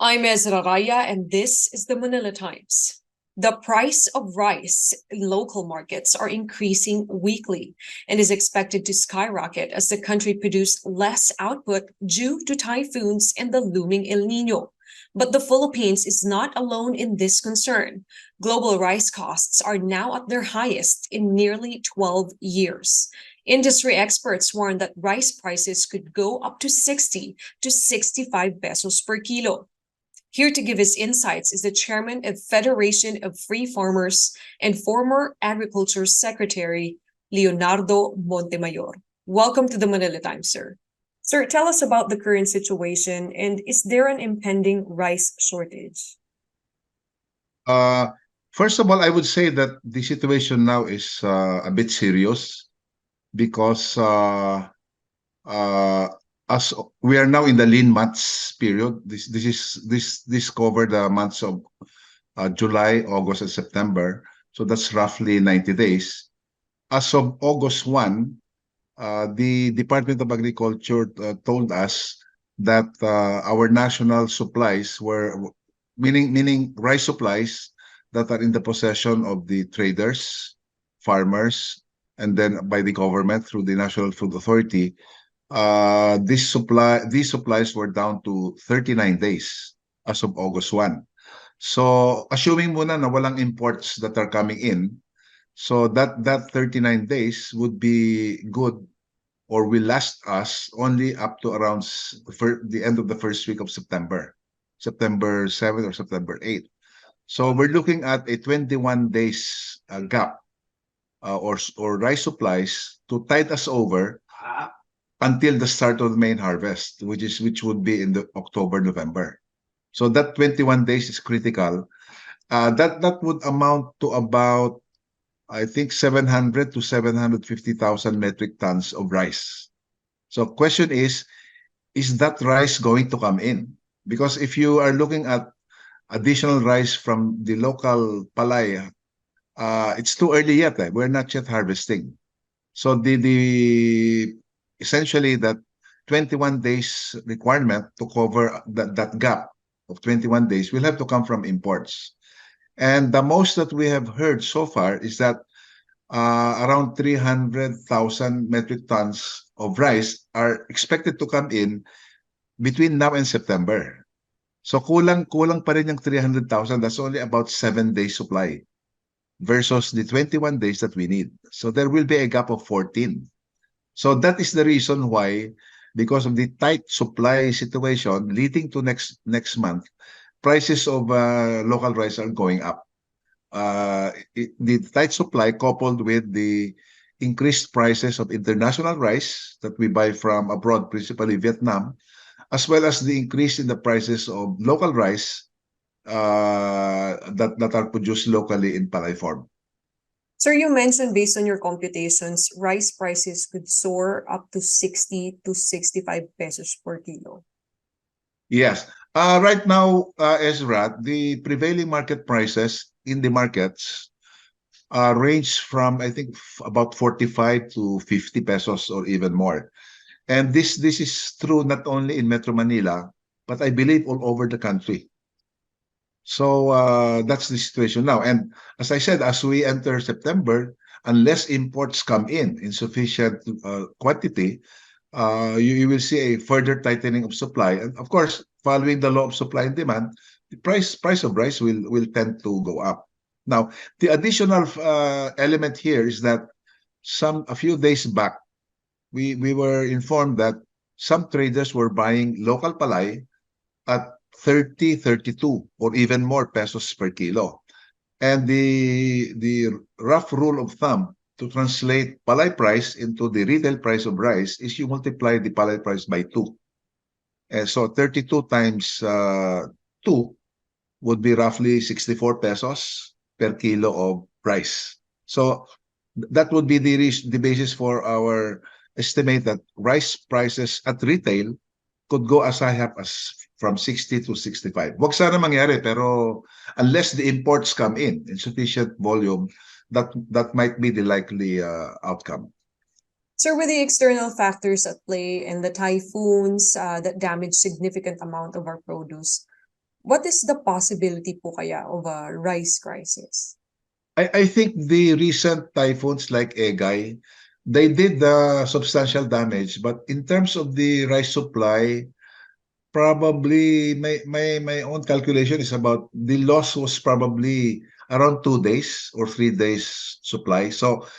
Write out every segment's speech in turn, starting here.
I'm EZRAH, and this is the Manila Times. The price of rice in local markets are increasing weekly and is expected to skyrocket as the country produces less output due to typhoons and the looming El Nino. But the Philippines is not alone in this concern. Global rice costs are now at their highest in nearly 12 years. Industry experts warn that rice prices could go up to 60 to 65 pesos per kilo. Here to give his insights is the chairman of Federation of Free Farmers and former Agriculture Secretary, Leonardo Montemayor. Welcome to the Manila Times, sir. Sir, tell us about the current situation and is there an impending rice shortage? Uh, First of all, I would say that the situation now is a bit serious because uh, as we are now in the lean months period. This cover the months of July, August, and September. So that's roughly 90 days. As of August 1, the Department of Agriculture told us that our national supplies were, meaning rice supplies that are in the possession of the traders, farmers, and then by the government through the National Food Authority. These supplies were down to 39 days as of August 1. So assuming muna na walang imports that are coming in, so that 39 days would be good or will last us only up to around the end of the first week of September, September 7th or September 8th. So we're looking at a 21 days gap or rice supplies to tide us over until the start of the main harvest, which would be in the October, November. So that 21 days is critical. That would amount to about, I think, 700 to 750,000 metric tons of rice. So question is that rice going to come in? Because if you are looking at additional rice from the local palay, it's too early yet. We're not yet harvesting. So the essentially that 21 days requirement to cover that gap of 21 days will have to come from imports. And the most that we have heard so far is that around 300,000 metric tons of rice are expected to come in between now and September. So kulang pa rin yung 300,000. That's only about 7 days supply versus the 21 days that we need. So there will be a gap of 14. So that is the reason why, because of the tight supply situation leading to next month, prices of local rice are going up. The tight supply coupled with the increased prices of international rice that we buy from abroad, principally Vietnam, as well as the increase in the prices of local rice that are produced locally in palay form. Sir, you mentioned based on your computations, rice prices could soar up to 60 to 65 pesos per kilo. Yes. Right now, Ezra, the prevailing market prices in the markets range from, I think, about 45 to 50 pesos or even more. And this is true not only in Metro Manila, but I believe all over the country. So that's the situation now. And as I said, as we enter September, unless imports come in sufficient quantity, you will see a further tightening of supply. And of course, following the law of supply and demand, the price of rice will tend to go up. Now, the additional element here is that a few days back, we were informed that some traders were buying local palay at 30, 32, or even more pesos per kilo. And the rough rule of thumb to translate palay price into the retail price of rice is you multiply the palay price by 2. And so 32 times 2 would be roughly 64 pesos per kilo of rice. So that would be the basis for our estimate that rice prices at retail could go as high up as from 60 to 65. Wag sana mangyari, pero unless the imports come in sufficient volume, that might be the likely outcome. Sir, with the external factors at play and the typhoons that damage significant amount of our produce, What is the possibility po kaya of a rice crisis? I think the recent typhoons like Egay, they did substantial damage, but in terms of the rice supply, probably my own calculation is about the loss was probably around 2 days or 3 days supply. So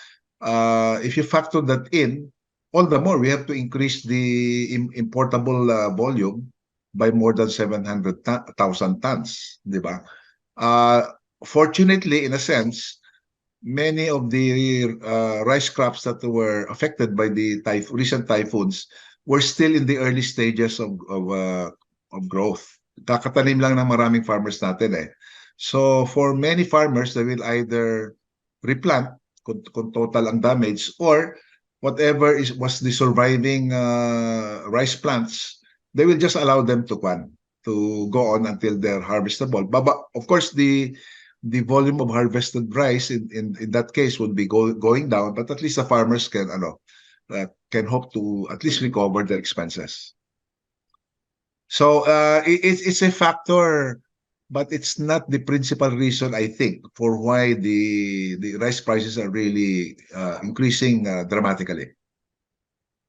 if you factor that in, all the more we have to increase the importable volume by more than 700,000 tons, di ba? Uh, Fortunately, in a sense, many of the rice crops that were affected by the recent typhoons were still in the early stages of growth. Kakatanim lang ng maraming farmers natin eh. So for many farmers, they will either replant kung total ang damage, or whatever was the surviving rice plants, they will just allow them to go on until they're harvestable. But of course, the volume of harvested rice in that case would be going down, but at least the farmers can hope to at least recover their expenses. So it's a factor, but it's not the principal reason, I think, for why the rice prices are really increasing dramatically.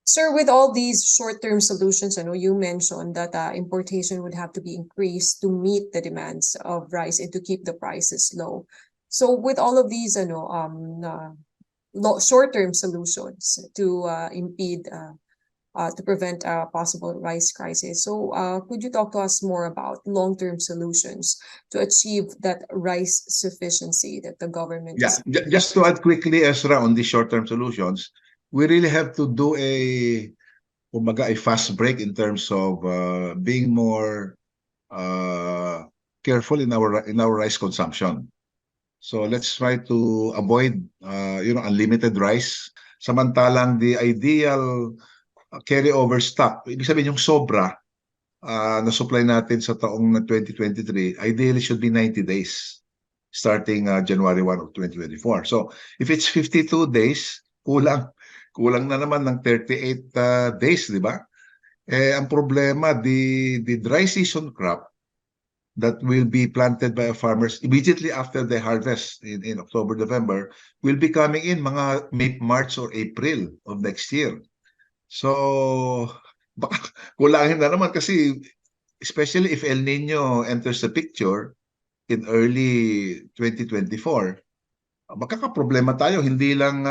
Sir, with all these short-term solutions, I know you mentioned that importation would have to be increased to meet the demands of rice and to keep the prices low. So with all of these, short-term solutions to impede to prevent a possible rice crisis. So could you talk to us more about long-term solutions to achieve that rice sufficiency that the government Yeah, is? just to add quickly, Ezra, on the short-term solutions, we really have to do a fast break in terms of being more uh, careful in our rice consumption. So let's try to avoid unlimited rice. Samantalang the ideal carryover stock, ibig sabihin yung sobra na supply natin sa taong 2023, ideally should be 90 days starting January 1 of 2024. So if it's 52 days, kulang na naman ng 38 days, di ba? Eh ang problema, the dry season crop that will be planted by farmers immediately after the harvest in October, November will be coming in mga March or April of next year. So baka kulangin na naman kasi especially if El Nino enters the picture in early 2024, magkakaproblema tayo hindi lang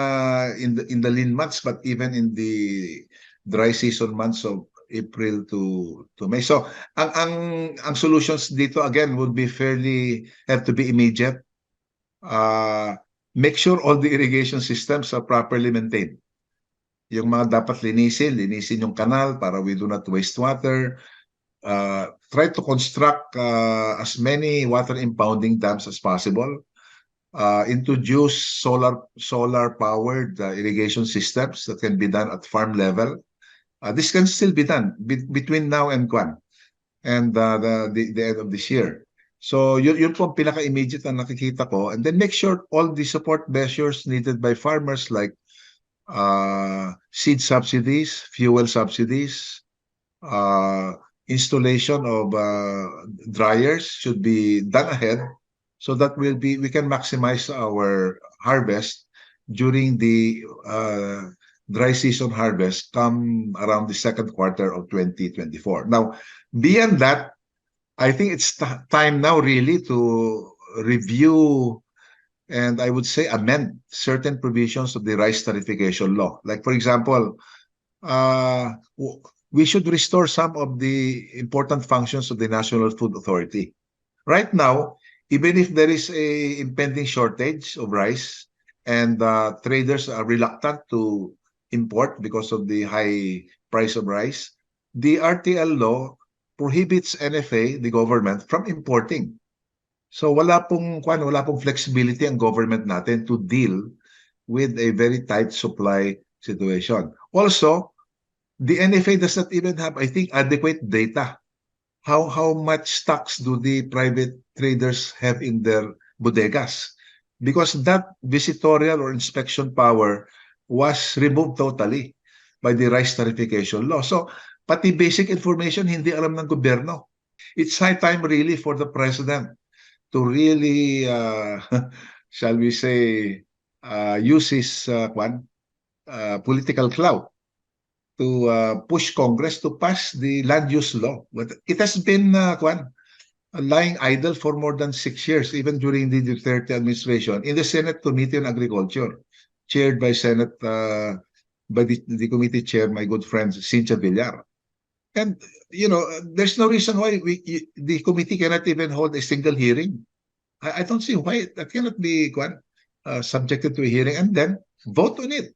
in the lean months but even in the dry season months of April to May. So ang solutions dito again would be have to be immediate. Make sure all the irrigation systems are properly maintained. Yung mga dapat linisin yung kanal para we do not waste water. Try to construct as many water impounding dams as possible. Introduce solar powered irrigation systems that can be done at farm level. This can still be done between now and the end of this year. So yun po ang pinaka-immediate na nakikita ko. And then make sure all the support measures needed by farmers like seed subsidies, fuel subsidies, installation of dryers should be done ahead so that we can maximize our harvest during the dry season harvest come around the second quarter of 2024. Now, beyond that, I think it's time now really to review and I would say amend certain provisions of the rice tariffication law. Like for example, we should restore some of the important functions of the National Food Authority. Right now, even if there is a impending shortage of rice and traders are reluctant to import because of the high price of rice, the RTL law prohibits NFA, the government, from importing. So wala pong flexibility ang government natin to deal with a very tight supply situation. Also, the NFA does not even have, I think, adequate data. How much stocks do the private traders have in their bodegas? Because that visitorial or inspection power was removed totally by the rice tariffication law. So, pati basic information hindi alam ng gobyerno. It's high time really for the president to really, shall we say, use his political clout to push Congress to pass the land use law. But it has been lying idle for more than 6 years, even during the Duterte administration, in the Senate Committee on Agriculture, chaired by by the committee chair, my good friend Cynthia Villar. And there's no reason why the committee cannot even hold a single hearing. I don't see why that cannot be subjected to a hearing and then vote on it,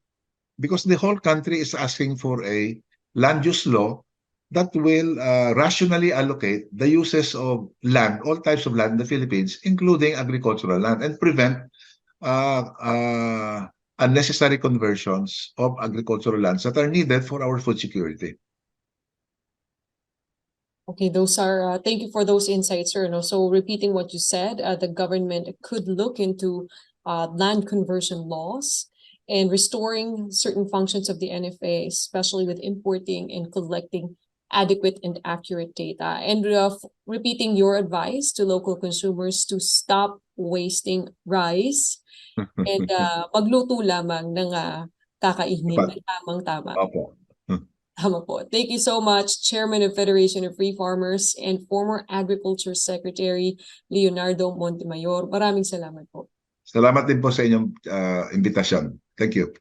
because the whole country is asking for a land use law that will rationally allocate the uses of land, all types of land in the Philippines, including agricultural land, and prevent uh, uh, unnecessary conversions of agricultural lands that are needed for our food security. Okay, those are, thank you for those insights, sir. No, so repeating what you said, the government could look into land conversion laws and restoring certain functions of the NFA, especially with importing and collecting adequate and accurate data. And repeating your advice to local consumers to stop wasting rice and magluto lamang ng kakainin na tamang-tama. Opo. Tama po. Thank you so much, Chairman of Federation of Free Farmers and former Agriculture Secretary Leonardo Montemayor. Maraming salamat po. Salamat din po sa inyong invitasyon. Thank you.